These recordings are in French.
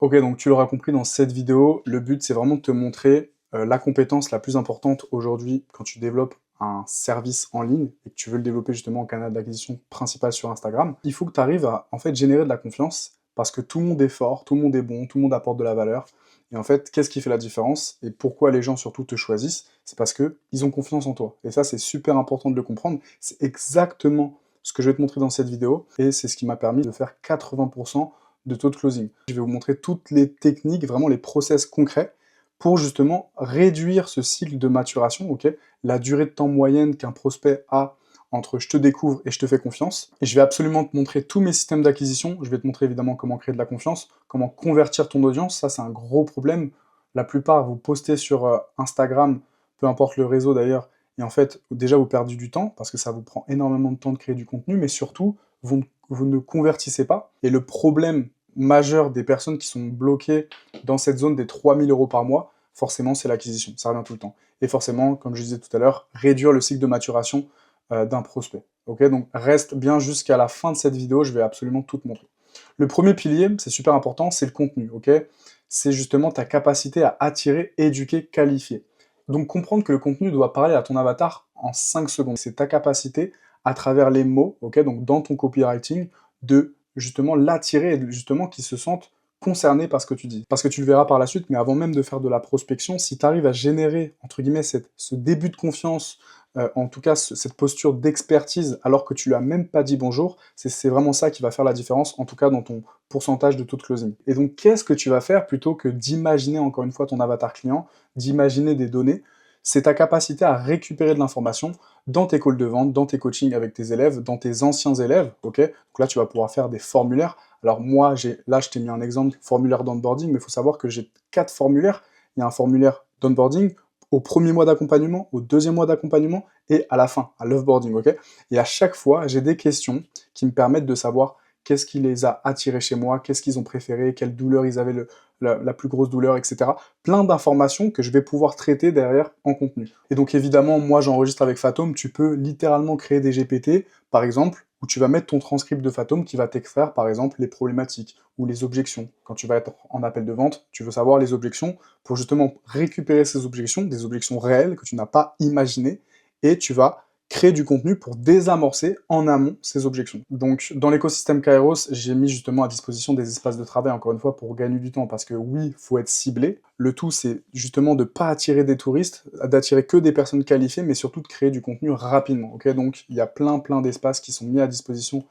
Ok, donc tu l'auras compris dans cette vidéo, le but c'est vraiment de te montrer la compétence la plus importante aujourd'hui quand tu développes un service en ligne et que tu veux le développer justement en canal d'acquisition principal sur Instagram. Il faut que tu arrives à en fait générer de la confiance parce que tout le monde est fort, tout le monde est bon, tout le monde apporte de la valeur. Et en fait, qu'est-ce qui fait la différence et pourquoi les gens surtout te choisissent? C'est parce que ils ont confiance en toi. Et ça, c'est super important de le comprendre. C'est exactement ce que je vais te montrer dans cette vidéo et c'est ce qui m'a permis de faire 80% de taux de closing. Je vais vous montrer toutes les techniques, vraiment les process concrets pour justement réduire ce cycle de maturation, ok, la durée de temps moyenne qu'un prospect a entre je te découvre et je te fais confiance. Et je vais absolument te montrer tous mes systèmes d'acquisition. Je vais te montrer évidemment comment créer de la confiance, comment convertir ton audience. Ça, c'est un gros problème. La plupart, vous postez sur Instagram, peu importe le réseau d'ailleurs, et en fait, déjà, vous perdez du temps parce que ça vous prend énormément de temps de créer du contenu, mais surtout, vous ne convertissez pas. Et le problème majeur des personnes qui sont bloquées dans cette zone des 3000 € par mois, forcément, c'est l'acquisition. Ça revient tout le temps. Et forcément, comme je disais tout à l'heure, réduire le cycle de maturation d'un prospect. Ok, donc reste bien jusqu'à la fin de cette vidéo, je vais absolument tout te montrer. Le premier pilier, c'est super important, c'est le contenu. Ok, c'est justement ta capacité à attirer, éduquer, qualifier. Donc comprendre que le contenu doit parler à ton avatar en 5 secondes. C'est ta capacité à travers les mots, ok, donc dans ton copywriting, de justement l'attirer et justement qu'il se sente concerné par ce que tu dis. Parce que tu le verras par la suite, mais avant même de faire de la prospection, si tu arrives à générer, entre guillemets, ce début de confiance, en tout cas cette posture d'expertise, alors que tu lui as même pas dit bonjour, c'est vraiment ça qui va faire la différence, en tout cas dans ton pourcentage de taux de closing. Et donc, qu'est-ce que tu vas faire plutôt que d'imaginer, encore une fois, ton avatar client, d'imaginer des données? C'est ta capacité à récupérer de l'information dans tes calls de vente, dans tes coachings avec tes élèves, dans tes anciens élèves, ok? Donc là, tu vas pouvoir faire des formulaires. Alors moi, là, je t'ai mis un exemple, formulaire d'onboarding, mais il faut savoir que j'ai 4 formulaires. Il y a un formulaire d'onboarding au premier mois d'accompagnement, au deuxième mois d'accompagnement et à la fin, à l'offboarding, ok? Et à chaque fois, j'ai des questions qui me permettent de savoir qu'est-ce qui les a attirés chez moi, qu'est-ce qu'ils ont préféré, quelle douleur ils avaient la plus grosse douleur, etc. Plein d'informations que je vais pouvoir traiter derrière en contenu. Et donc évidemment, moi j'enregistre avec Fatome, tu peux littéralement créer des GPT, par exemple, où tu vas mettre ton transcript de Fatome qui va t'extraire, par exemple, les problématiques ou les objections. Quand tu vas être en appel de vente, tu veux savoir les objections pour justement récupérer ces objections, des objections réelles que tu n'as pas imaginées, et tu vas créer du contenu pour désamorcer en amont ces objections. Donc, dans l'écosystème Kairos, j'ai mis justement à disposition des espaces de travail, encore une fois, pour gagner du temps, parce que oui, il faut être ciblé. Le tout, c'est justement de ne pas attirer des touristes, d'attirer que des personnes qualifiées, mais surtout de créer du contenu rapidement. Okay, donc, il y a plein d'espaces qui sont mis à disposition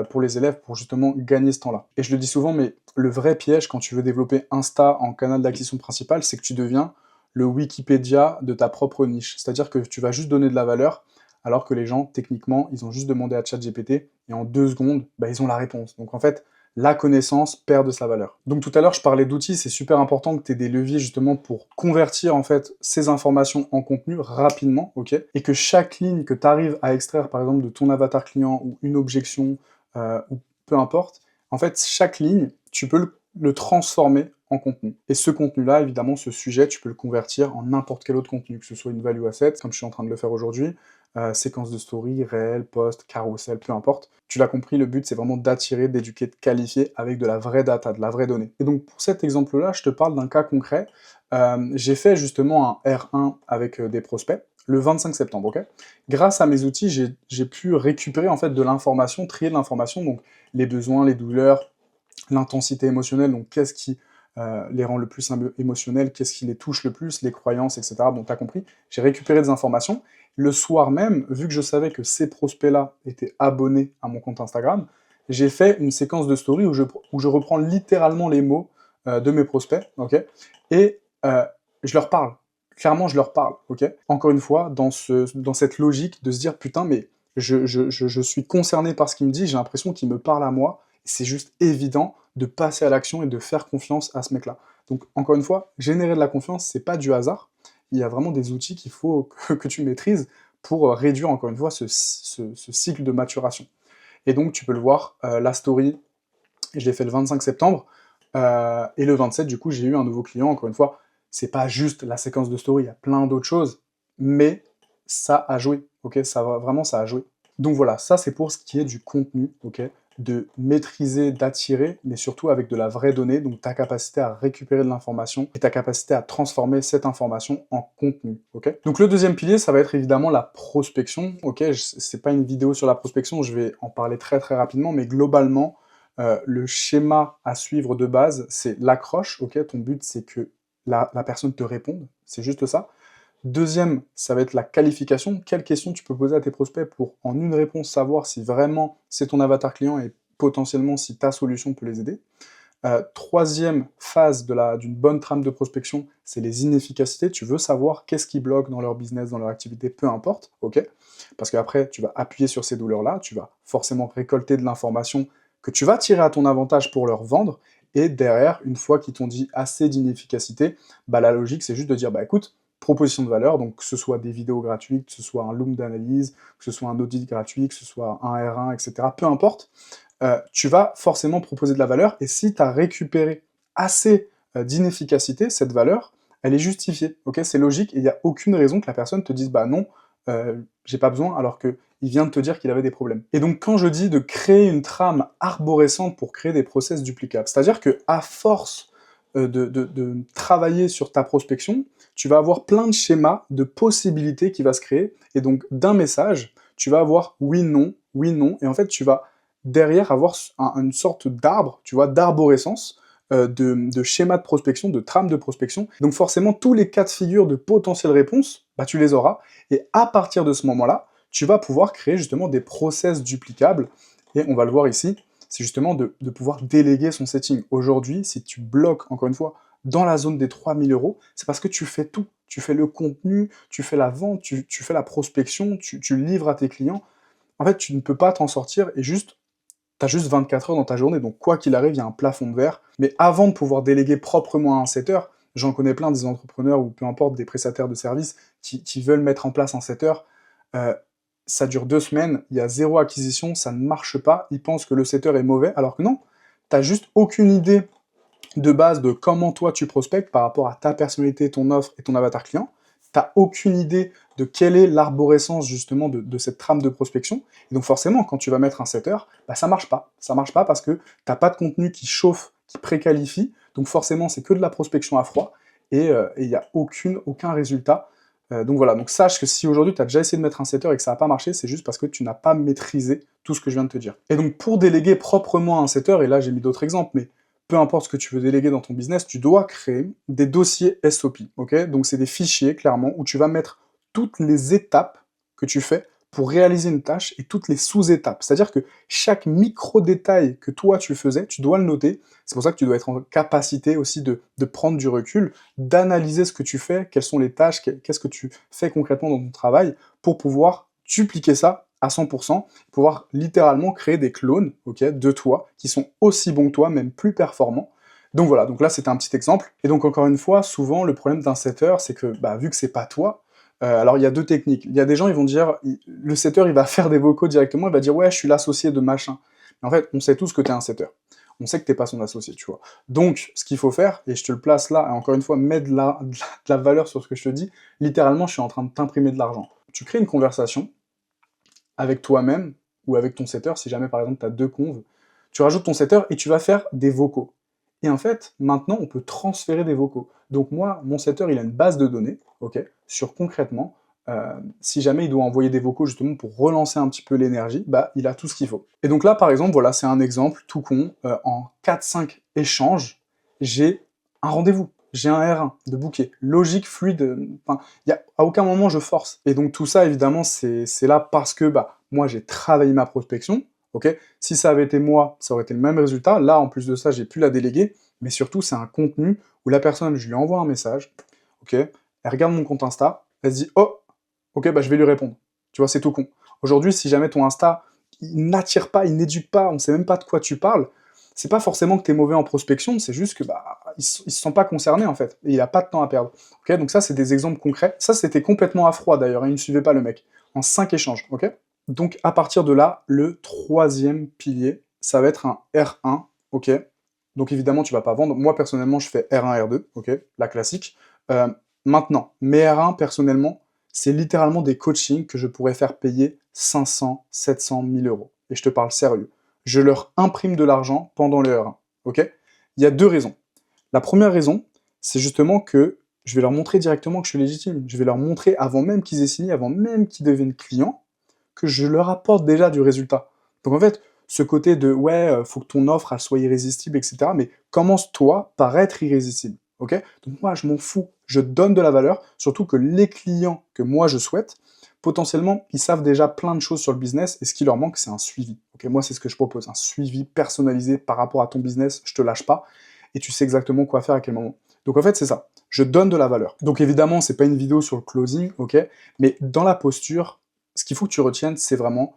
pour les élèves pour justement gagner ce temps-là. Et je le dis souvent, mais le vrai piège quand tu veux développer Insta en canal d'acquisition principal, c'est que tu deviens le Wikipédia de ta propre niche. C'est-à-dire que tu vas juste donner de la valeur, alors que les gens, techniquement, ils ont juste demandé à ChatGPT, et en 2 secondes, bah, ils ont la réponse. Donc en fait, la connaissance perd de sa valeur. Donc tout à l'heure, je parlais d'outils, c'est super important que tu aies des leviers justement pour convertir en fait ces informations en contenu rapidement, ok? Et que chaque ligne que tu arrives à extraire, par exemple, de ton avatar client, ou une objection, ou peu importe, en fait, chaque ligne, tu peux le transformer en contenu. Et ce contenu-là, évidemment, ce sujet, tu peux le convertir en n'importe quel autre contenu, que ce soit une value asset, comme je suis en train de le faire aujourd'hui, séquence de story, réel, post, carousel, peu importe. Tu l'as compris, le but c'est vraiment d'attirer, d'éduquer, de qualifier avec de la vraie data, de la vraie donnée. Et donc pour cet exemple-là, je te parle d'un cas concret. J'ai fait justement un R1 avec des prospects le 25 septembre, ok? Grâce à mes outils, j'ai pu récupérer en fait de l'information, trier de l'information, donc les besoins, les douleurs, l'intensité émotionnelle, donc qu'est-ce qui les rend le plus émotionnels, qu'est-ce qui les touche le plus, les croyances, etc. Bon, t'as compris, j'ai récupéré des informations. Le soir même, vu que je savais que ces prospects-là étaient abonnés à mon compte Instagram, j'ai fait une séquence de story où je reprends littéralement les mots de mes prospects, ok, et je leur parle. Clairement, je leur parle, ok. Encore une fois, dans cette logique de se dire, putain, mais je suis concerné par ce qu'il me dit, j'ai l'impression qu'il me parle à moi, c'est juste évident de passer à l'action et de faire confiance à ce mec-là. Donc, encore une fois, générer de la confiance, c'est pas du hasard. Il y a vraiment des outils qu'il faut que tu maîtrises pour réduire, encore une fois, ce cycle de maturation. Et donc, tu peux le voir, la story, je l'ai fait le 25 septembre, et le 27, du coup, j'ai eu un nouveau client. Encore une fois, c'est pas juste la séquence de story, il y a plein d'autres choses, mais ça a joué, ok? Ça a joué. Donc voilà, ça c'est pour ce qui est du contenu, ok? de maîtriser, d'attirer, mais surtout avec de la vraie donnée, donc ta capacité à récupérer de l'information et ta capacité à transformer cette information en contenu, ok? Donc le deuxième pilier, ça va être évidemment la prospection, ok? C'est pas une vidéo sur la prospection, je vais en parler très très rapidement, mais globalement, le schéma à suivre de base, c'est l'accroche, ok? Ton but, c'est que la personne te réponde, c'est juste ça. Deuxième, ça va être la qualification. Quelles questions tu peux poser à tes prospects pour, en une réponse, savoir si vraiment c'est ton avatar client et potentiellement si ta solution peut les aider. Troisième phase d'une bonne trame de prospection, c'est les inefficacités. Tu veux savoir qu'est-ce qui bloque dans leur business, dans leur activité, peu importe, ok? Parce qu'après, tu vas appuyer sur ces douleurs-là, tu vas forcément récolter de l'information que tu vas tirer à ton avantage pour leur vendre, et derrière, une fois qu'ils t'ont dit assez d'inefficacité, bah, la logique, c'est juste de dire, bah écoute, proposition de valeur, donc que ce soit des vidéos gratuites, que ce soit un loom d'analyse, que ce soit un audit gratuit, que ce soit un R1, etc., peu importe, tu vas forcément proposer de la valeur, et si tu as récupéré assez d'inefficacité, cette valeur, elle est justifiée, ok? C'est logique, et il n'y a aucune raison que la personne te dise « bah non, j'ai pas besoin », alors qu'il vient de te dire qu'il avait des problèmes. Et donc quand je dis de créer une trame arborescente pour créer des process duplicables, c'est-à-dire que à force de travailler sur ta prospection, tu vas avoir plein de schémas, de possibilités qui vont se créer, et donc d'un message, tu vas avoir oui, non, et en fait tu vas derrière avoir une sorte d'arbre, tu vois, d'arborescence, de schéma de prospection, de trame de prospection. Donc forcément, tous les cas de figure de potentielles réponses, bah, tu les auras, et à partir de ce moment-là, tu vas pouvoir créer justement des process duplicables, et on va le voir ici, c'est justement de pouvoir déléguer son setting. Aujourd'hui, si tu bloques, encore une fois, dans la zone des 3000 €, c'est parce que tu fais tout. Tu fais le contenu, tu fais la vente, tu fais la prospection, tu livres à tes clients. En fait, tu ne peux pas t'en sortir et juste tu as juste 24 heures dans ta journée, donc quoi qu'il arrive, il y a un plafond de verre. Mais avant de pouvoir déléguer proprement à un setter, j'en connais plein des entrepreneurs ou peu importe, des prestataires de services qui veulent mettre en place un setter, ça dure 2 semaines, il y a 0 acquisition, ça ne marche pas, ils pensent que le setter est mauvais, alors que non, tu n'as juste aucune idée de base de comment toi tu prospectes par rapport à ta personnalité, ton offre et ton avatar client. T'as aucune idée de quelle est l'arborescence justement de cette trame de prospection. Et donc forcément, quand tu vas mettre un setter, bah, ça marche pas. Ça marche pas parce que t'as pas de contenu qui chauffe, qui préqualifie. Donc forcément, c'est que de la prospection à froid et il n'y a aucun résultat. Donc voilà, donc sache que si aujourd'hui tu as déjà essayé de mettre un setter et que ça n'a pas marché, c'est juste parce que tu n'as pas maîtrisé tout ce que je viens de te dire. Et donc pour déléguer proprement un setter, et là j'ai mis d'autres exemples, mais peu importe ce que tu veux déléguer dans ton business, tu dois créer des dossiers SOP, ok? Donc c'est des fichiers, clairement, où tu vas mettre toutes les étapes que tu fais pour réaliser une tâche et toutes les sous-étapes. C'est-à-dire que chaque micro-détail que toi tu faisais, tu dois le noter. C'est pour ça que tu dois être en capacité aussi de prendre du recul, d'analyser ce que tu fais, quelles sont les tâches, qu'est-ce que tu fais concrètement dans ton travail, pour pouvoir dupliquer ça à 100%, pouvoir littéralement créer des clones, ok, de toi, qui sont aussi bons que toi, même plus performants. Donc voilà, donc là c'était un petit exemple. Et donc encore une fois, souvent le problème d'un setter, c'est que bah, vu que c'est pas toi, alors il y a deux techniques. Il y a des gens, ils vont dire, le setter il va faire des vocaux directement, il va dire ouais je suis l'associé de machin. Mais en fait, on sait tous que t'es un setter. On sait que t'es pas son associé, tu vois. Donc, ce qu'il faut faire, et je te le place là, et encore une fois, mets de la valeur sur ce que je te dis, littéralement, je suis en train de t'imprimer de l'argent. Tu crées une conversation, avec toi-même ou avec ton setter, si jamais par exemple tu as deux conves, tu rajoutes ton setter et tu vas faire des vocaux. Et en fait, maintenant, on peut transférer des vocaux. Donc moi, mon setter, il a une base de données, ok, sur concrètement, si jamais il doit envoyer des vocaux justement pour relancer un petit peu l'énergie, bah il a tout ce qu'il faut. Et donc là, par exemple, voilà, c'est un exemple tout con, en 4-5 échanges, j'ai un rendez-vous. J'ai un R1 de booké, logique, fluide, enfin, à aucun moment je force. Et donc tout ça, évidemment, c'est là parce que bah, moi j'ai travaillé ma prospection, ok? Si ça avait été moi, ça aurait été le même résultat. Là, en plus de ça, j'ai pu la déléguer, mais surtout, c'est un contenu où la personne, je lui envoie un message, ok? Elle regarde mon compte Insta, elle se dit « Oh, ok, bah je vais lui répondre. » Tu vois, c'est tout con. Aujourd'hui, si jamais ton Insta, il n'attire pas, il n'éduque pas, on sait même pas de quoi tu parles, c'est pas forcément que tu es mauvais en prospection, c'est juste que bah il se sent pas concerné en fait, et il a pas de temps à perdre. Ok, donc ça c'est des exemples concrets. Ça c'était complètement à froid d'ailleurs, il ne suivait pas le mec. En 5 échanges, ok? Donc à partir de là, le troisième pilier, ça va être un R1, ok? Donc évidemment tu vas pas vendre. Moi personnellement je fais R1, R2, ok? La classique. Maintenant, mes R1 personnellement, c'est littéralement des coachings que je pourrais faire payer 500, 700, 1000 €. Et je te parle sérieux. je leur imprime de l'argent pendant le R1, ok? Il y a deux raisons. La première raison, c'est justement que je vais leur montrer directement que je suis légitime. Je vais leur montrer, avant même qu'ils aient signé, avant même qu'ils deviennent clients, que je leur apporte déjà du résultat. Donc en fait, ce côté de « ouais, faut que ton offre elle soit irrésistible, etc. » Mais commence-toi par être irrésistible, ok? Donc moi, je m'en fous. Je donne de la valeur, surtout que les clients que moi je souhaite, potentiellement, ils savent déjà plein de choses sur le business, et ce qui leur manque, c'est un suivi. Ok, moi, c'est ce que je propose, un suivi personnalisé par rapport à ton business, je te lâche pas, et tu sais exactement quoi faire à quel moment. Donc en fait, c'est ça, je donne de la valeur. Donc évidemment, c'est pas une vidéo sur le closing, ok, mais dans la posture, ce qu'il faut que tu retiennes, c'est vraiment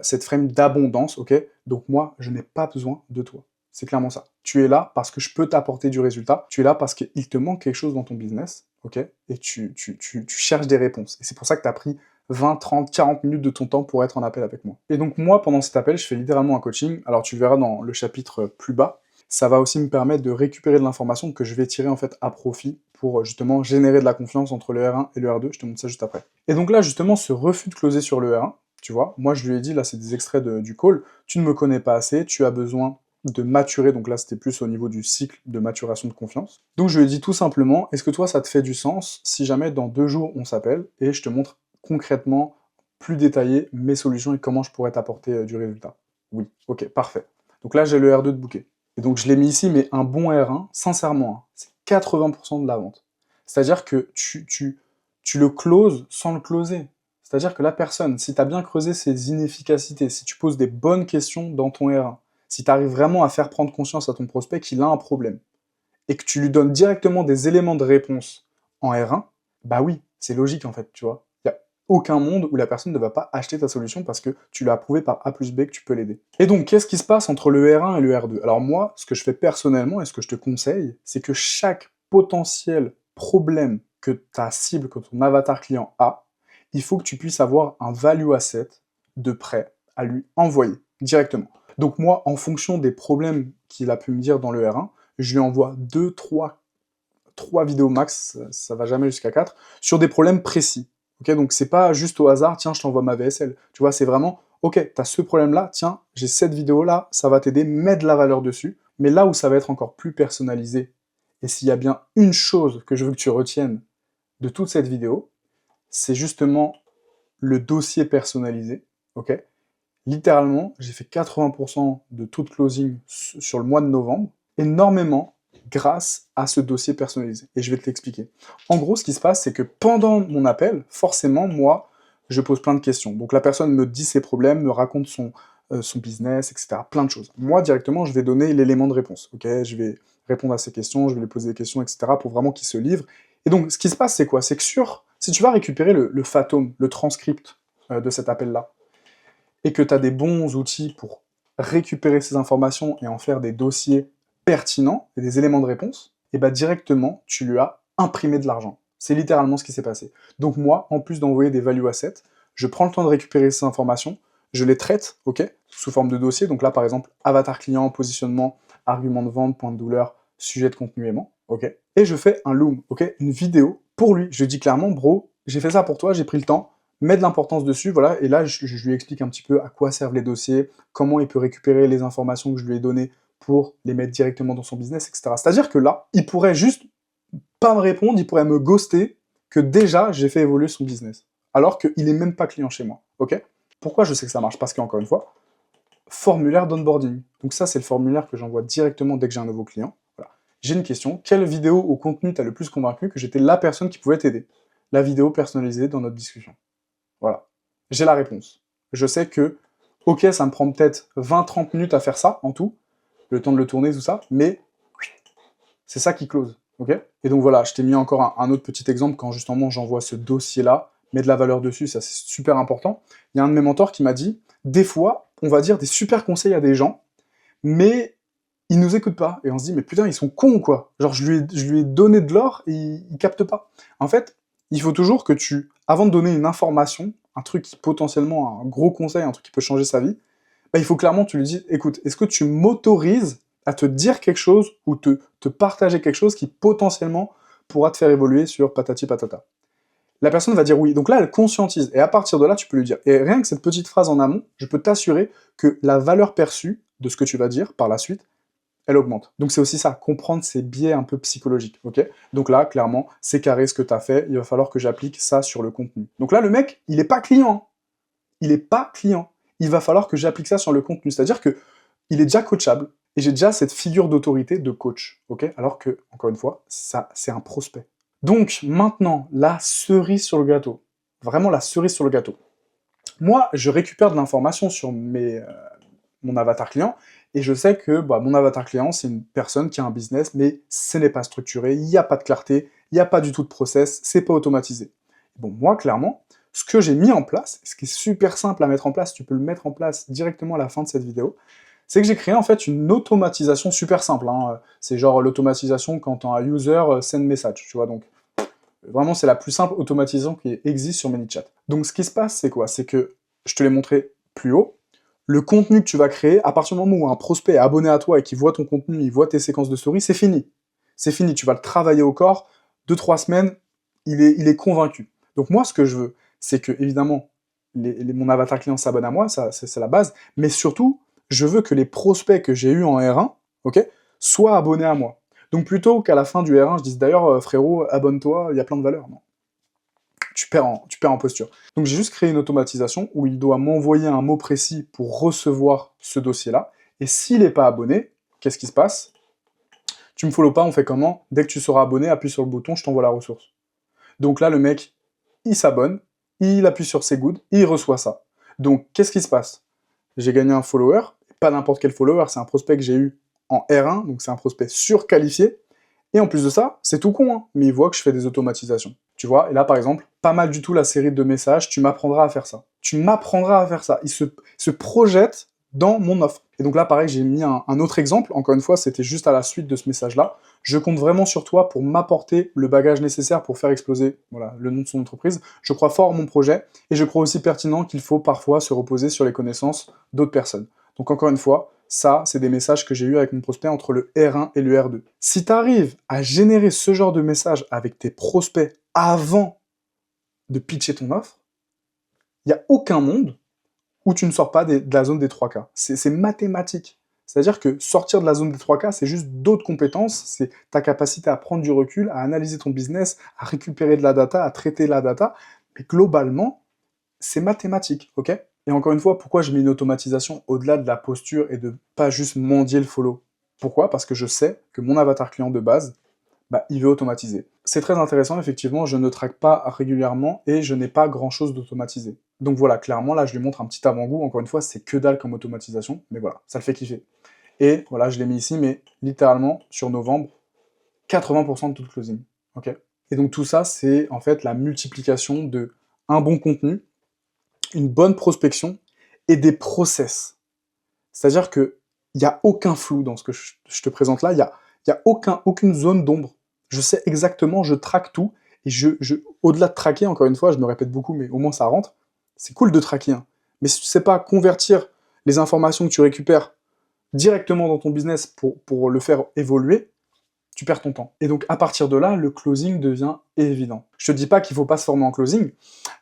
cette frame d'abondance, ok. Donc moi, je n'ai pas besoin de toi. C'est clairement ça. Tu es là parce que je peux t'apporter du résultat, tu es là parce qu'il te manque quelque chose dans ton business, ok, et tu cherches des réponses. Et c'est pour ça que tu as pris 20, 30, 40 minutes de ton temps pour être en appel avec moi. Et donc moi, pendant cet appel, je fais littéralement un coaching. Alors tu verras dans le chapitre plus bas, ça va aussi me permettre de récupérer de l'information que je vais tirer en fait à profit pour justement générer de la confiance entre le R1 et le R2, je te montre ça juste après. Et donc là, justement, ce refus de closer sur le R1, tu vois, moi je lui ai dit, là c'est des extraits du call, tu ne me connais pas assez, tu as besoin de maturer, donc là c'était plus au niveau du cycle de maturation de confiance. Donc je lui ai dit tout simplement, est-ce que toi ça te fait du sens si jamais dans 2 jours on s'appelle et je te montre concrètement, plus détaillé, mes solutions et comment je pourrais t'apporter du résultat? Oui, ok, parfait. Donc là j'ai le R2 de booké. Et donc je l'ai mis ici, mais un bon R1, sincèrement, hein, c'est 80% de la vente. C'est-à-dire que tu le closes sans le closer. C'est-à-dire que la personne, si tu as bien creusé ses inefficacités, si tu poses des bonnes questions dans ton R1, si tu arrives vraiment à faire prendre conscience à ton prospect qu'il a un problème, et que tu lui donnes directement des éléments de réponse en R1, bah oui, c'est logique en fait, tu vois. Il n'y a aucun monde où la personne ne va pas acheter ta solution parce que tu lui as prouvé par A plus B que tu peux l'aider. Et donc, qu'est-ce qui se passe entre le R1 et le R2? Alors moi, ce que je fais personnellement et ce que je te conseille, c'est que chaque potentiel problème que ta cible, que ton avatar client a, il faut que tu puisses avoir un value asset de prêt à lui envoyer directement. Donc moi, en fonction des problèmes qu'il a pu me dire dans le R1, je lui envoie 2, 3 vidéos max, ça va jamais jusqu'à 4, sur des problèmes précis. Okay, donc c'est pas juste au hasard, tiens, je t'envoie ma VSL. Tu vois, c'est vraiment, ok, t'as ce problème-là, tiens, j'ai cette vidéo-là, ça va t'aider, mets de la valeur dessus. Mais là où ça va être encore plus personnalisé, et s'il y a bien une chose que je veux que tu retiennes de toute cette vidéo, c'est justement le dossier personnalisé, ok. Littéralement, j'ai fait 80% de taux de closing sur le mois de novembre, énormément grâce à ce dossier personnalisé. Et je vais te l'expliquer. En gros, ce qui se passe, c'est que pendant mon appel, forcément, moi, je pose plein de questions. Donc la personne me dit ses problèmes, me raconte son business, etc. Plein de choses. Moi, directement, je vais donner l'élément de réponse. Ok, je vais répondre à ses questions, je vais lui poser des questions, etc. pour vraiment qu'il se livre. Et donc, ce qui se passe, c'est quoi? C'est que si tu vas récupérer le fatome, le transcript de cet appel-là, et que tu as des bons outils pour récupérer ces informations et en faire des dossiers pertinents et des éléments de réponse, et bah directement, tu lui as imprimé de l'argent. C'est littéralement ce qui s'est passé. Donc moi, en plus d'envoyer des value assets, je prends le temps de récupérer ces informations, je les traite, ok, sous forme de dossier. Donc là, par exemple, avatar client, positionnement, argument de vente, point de douleur, sujet de contenu aimant, ok. Et je fais un loom, ok, une vidéo pour lui. Je lui dis clairement, bro, j'ai fait ça pour toi, j'ai pris le temps, met de l'importance dessus, voilà, et là, je lui explique un petit peu à quoi servent les dossiers, comment il peut récupérer les informations que je lui ai données pour les mettre directement dans son business, etc. C'est-à-dire que là, il pourrait juste pas me répondre, il pourrait me ghoster, que déjà, j'ai fait évoluer son business. Alors qu'il est même pas client chez moi, ok? Pourquoi je sais que ça marche? Parce qu'encore une fois, formulaire d'onboarding. Donc ça, c'est le formulaire que j'envoie directement dès que j'ai un nouveau client. Voilà. J'ai une question, quelle vidéo ou contenu t'as le plus convaincu que j'étais la personne qui pouvait t'aider? La vidéo personnalisée dans notre discussion. Voilà. J'ai la réponse. Je sais que, ok, ça me prend peut-être 20-30 minutes à faire ça, en tout, le temps de le tourner, tout ça, mais c'est ça qui close, ok? Et donc voilà, je t'ai mis encore un autre petit exemple quand justement j'envoie ce dossier-là, mets de la valeur dessus, ça c'est super important. Il y a un de mes mentors qui m'a dit, des fois, on va dire des super conseils à des gens, mais ils nous écoutent pas, et on se dit, mais putain, ils sont cons, quoi. Genre, je lui ai donné de l'or, et ils captent pas. En fait, il faut toujours que avant de donner une information, un truc qui potentiellement, un gros conseil, un truc qui peut changer sa vie, bah, il faut clairement que tu lui dises, écoute, est-ce que tu m'autorises à te dire quelque chose, ou te partager quelque chose qui potentiellement pourra te faire évoluer sur patati patata. La personne va dire oui. Donc là, elle conscientise. Et à partir de là, tu peux lui dire. Et rien que cette petite phrase en amont, je peux t'assurer que la valeur perçue de ce que tu vas dire par la suite, elle augmente. Donc c'est aussi ça, comprendre ces biais un peu psychologiques, ok? Donc là, clairement, c'est carré ce que tu as fait, il va falloir que j'applique ça sur le contenu. Donc là, le mec, il n'est pas client, hein. Il n'est pas client. Il va falloir que j'applique ça sur le contenu. C'est-à-dire que il est déjà coachable, et j'ai déjà cette figure d'autorité de coach, ok? Alors que, encore une fois, ça, c'est un prospect. Donc, maintenant, la cerise sur le gâteau. Vraiment la cerise sur le gâteau. Moi, je récupère de l'information sur mon avatar client, et je sais que mon avatar client, c'est une personne qui a un business, mais ce n'est pas structuré, il n'y a pas de clarté, il n'y a pas du tout de process, c'est pas automatisé. Bon, moi, clairement, ce que j'ai mis en place, ce qui est super simple à mettre en place, tu peux le mettre en place directement à la fin de cette vidéo, c'est que j'ai créé en fait une automatisation super simple, hein. C'est genre l'automatisation quand un user send message, tu vois, donc vraiment c'est la plus simple automatisation qui existe sur ManyChat. Donc ce qui se passe, c'est quoi? C'est que, je te l'ai montré plus haut, le contenu que tu vas créer, à partir du moment où un prospect est abonné à toi et qu'il voit ton contenu, il voit tes séquences de story, c'est fini. C'est fini, tu vas le travailler au corps, 2-3 semaines, il est convaincu. Donc moi, ce que je veux, c'est que, évidemment, mon avatar client s'abonne à moi, ça, c'est la base, mais surtout, je veux que les prospects que j'ai eus en R1, ok, soient abonnés à moi. Donc plutôt qu'à la fin du R1, je dise d'ailleurs, frérot, abonne-toi, il y a plein de valeurs. Non. Tu perds en posture. Donc j'ai juste créé une automatisation où il doit m'envoyer un mot précis pour recevoir ce dossier-là. Et s'il n'est pas abonné, qu'est-ce qui se passe? Tu me follow pas, on fait comment? Dès que tu seras abonné, appuie sur le bouton, je t'envoie la ressource. Donc là, le mec, il s'abonne, il appuie sur ses good, et il reçoit ça. Donc qu'est-ce qui se passe? J'ai gagné un follower, pas n'importe quel follower, c'est un prospect que j'ai eu en R1, donc c'est un prospect surqualifié, et en plus de ça, c'est tout con, hein, mais il voit que je fais des automatisations. Tu vois, et là par exemple, pas mal du tout la série de messages, tu m'apprendras à faire ça. Tu m'apprendras à faire ça. Il se projette dans mon offre. Et donc là, pareil, j'ai mis un autre exemple. Encore une fois, c'était juste à la suite de ce message-là. Je compte vraiment sur toi pour m'apporter le bagage nécessaire pour faire exploser le nom de son entreprise. Je crois fort en mon projet, et je crois aussi pertinent qu'il faut parfois se reposer sur les connaissances d'autres personnes. Donc encore une fois, ça, c'est des messages que j'ai eu avec mon prospect entre le R1 et le R2. Si tu arrives à générer ce genre de message avec tes prospects avant de pitcher ton offre, il n'y a aucun monde où tu ne sors pas de la zone des 3K. C'est mathématique. C'est-à-dire que sortir de la zone des 3K, c'est juste d'autres compétences, c'est ta capacité à prendre du recul, à analyser ton business, à récupérer de la data, à traiter la data, mais globalement, c'est mathématique, ok? Et encore une fois, pourquoi je mets une automatisation au-delà de la posture et de pas juste mendier le follow? Pourquoi? Parce que je sais que mon avatar client de base, il veut automatiser. C'est très intéressant, effectivement, je ne traque pas régulièrement et je n'ai pas grand-chose d'automatisé. Donc voilà, clairement, là, je lui montre un petit avant-goût. Encore une fois, c'est que dalle comme automatisation, mais voilà, ça le fait kiffer. Et voilà, je l'ai mis ici, mais littéralement, sur novembre, 80% de tout le closing, ok? Et donc tout ça, c'est en fait la multiplication de un bon contenu, une bonne prospection et des process. C'est-à-dire qu'il n'y a aucun flou dans ce que je te présente là, il n'y a aucune zone d'ombre. Je sais exactement, je traque tout, et au-delà de traquer, encore une fois, je me répète beaucoup, mais au moins ça rentre, c'est cool de traquer, hein. Mais si tu ne sais pas convertir les informations que tu récupères directement dans ton business pour le faire évoluer, tu perds ton temps. Et donc, à partir de là, le closing devient évident. Je te dis pas qu'il faut pas se former en closing,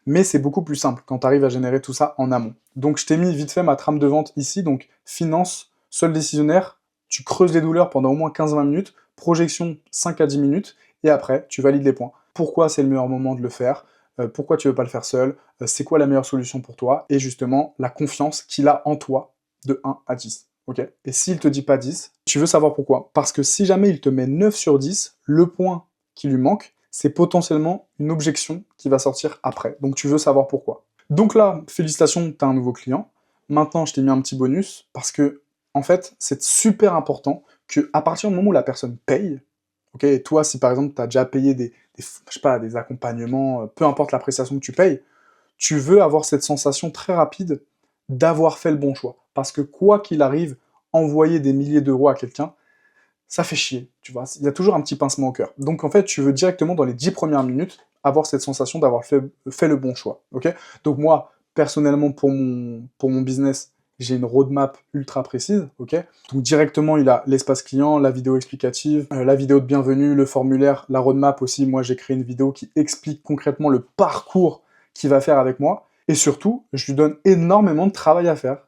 mais c'est beaucoup plus simple quand tu arrives à générer tout ça en amont. Donc, je t'ai mis vite fait ma trame de vente ici, donc finance, seul décisionnaire, tu creuses les douleurs pendant au moins 15-20 minutes, projection 5 à 10 minutes, et après, tu valides les points. Pourquoi c'est le meilleur moment de le faire? Pourquoi tu veux pas le faire seul? C'est quoi la meilleure solution pour toi? Et justement, la confiance qu'il a en toi de 1 à 10. Ok? Et s'il te dit pas 10, tu veux savoir pourquoi? Parce que si jamais il te met 9 sur 10, le point qui lui manque, c'est potentiellement une objection qui va sortir après. Donc tu veux savoir pourquoi. Donc là, félicitations, tu as un nouveau client. Maintenant, je t'ai mis un petit bonus parce que, en fait, c'est super important qu'à partir du moment où la personne paye, ok, et toi, si par exemple, tu as déjà payé je sais pas, des accompagnements, peu importe la prestation que tu payes, tu veux avoir cette sensation très rapide d'avoir fait le bon choix. Parce que quoi qu'il arrive, envoyer des milliers d'euros à quelqu'un, ça fait chier, tu vois. Il y a toujours un petit pincement au cœur. Donc en fait, tu veux directement, dans les 10 premières minutes, avoir cette sensation d'avoir fait le bon choix, ok? Donc moi, personnellement, pour mon business, j'ai une roadmap ultra précise, ok? Donc directement, il a l'espace client, la vidéo explicative, la vidéo de bienvenue, le formulaire, la roadmap aussi. Moi, j'ai créé une vidéo qui explique concrètement le parcours qu'il va faire avec moi. Et surtout, je lui donne énormément de travail à faire.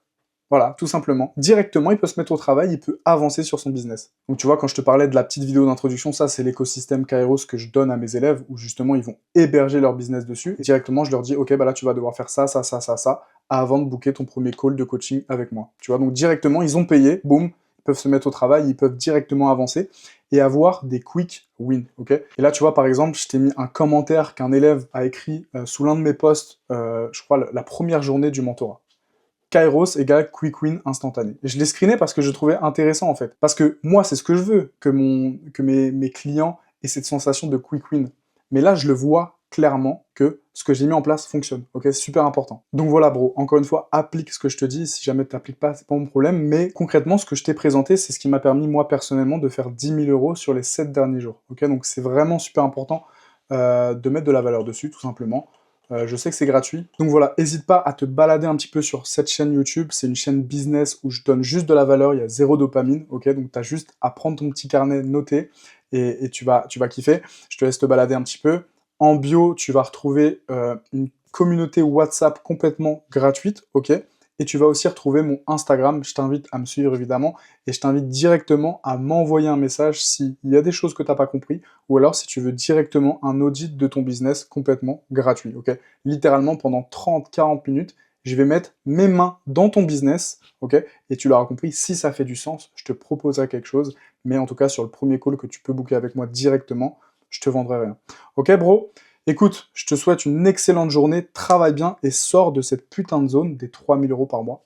Voilà, tout simplement. Directement, il peut se mettre au travail, il peut avancer sur son business. Donc tu vois, quand je te parlais de la petite vidéo d'introduction, ça c'est l'écosystème Kairos que je donne à mes élèves, où justement ils vont héberger leur business dessus. Et directement, je leur dis, ok, bah là tu vas devoir faire ça, ça, ça, ça, ça, avant de booker ton premier call de coaching avec moi. Tu vois, donc directement, ils ont payé, boum, ils peuvent se mettre au travail, ils peuvent directement avancer et avoir des quick wins, ok? Et là, tu vois, par exemple, je t'ai mis un commentaire qu'un élève a écrit sous l'un de mes posts, je crois, la première journée du mentorat. Kairos égale quick win instantané. Et je l'ai screené parce que je trouvais intéressant en fait. Parce que moi, c'est ce que je veux, que mes clients aient cette sensation de quick win. Mais là, je le vois clairement que ce que j'ai mis en place fonctionne. Ok, c'est super important. Donc voilà, bro, encore une fois, applique ce que je te dis. Si jamais tu n'appliques pas, c'est pas mon problème. Mais concrètement, ce que je t'ai présenté, c'est ce qui m'a permis, moi, personnellement, de faire 10 000 € sur les 7 derniers jours. Ok, donc c'est vraiment super important de mettre de la valeur dessus, tout simplement. Je sais que c'est gratuit. Donc voilà, n'hésite pas à te balader un petit peu sur cette chaîne YouTube. C'est une chaîne business où je donne juste de la valeur, il y a zéro dopamine, ok? Donc tu as juste à prendre ton petit carnet, noter, et tu vas kiffer. Je te laisse te balader un petit peu. En bio, tu vas retrouver une communauté WhatsApp complètement gratuite, ok? Et tu vas aussi retrouver mon Instagram. Je t'invite à me suivre évidemment, et je t'invite directement à m'envoyer un message s'il y a des choses que tu n'as pas compris, ou alors si tu veux directement un audit de ton business complètement gratuit, ok? Littéralement, pendant 30-40 minutes, je vais mettre mes mains dans ton business, ok? Et tu l'auras compris, si ça fait du sens, je te proposerai quelque chose, mais en tout cas, sur le premier call que tu peux booker avec moi directement, je te vendrai rien. Ok, bro? Écoute, je te souhaite une excellente journée, travaille bien et sors de cette putain de zone des 3 000 € par mois.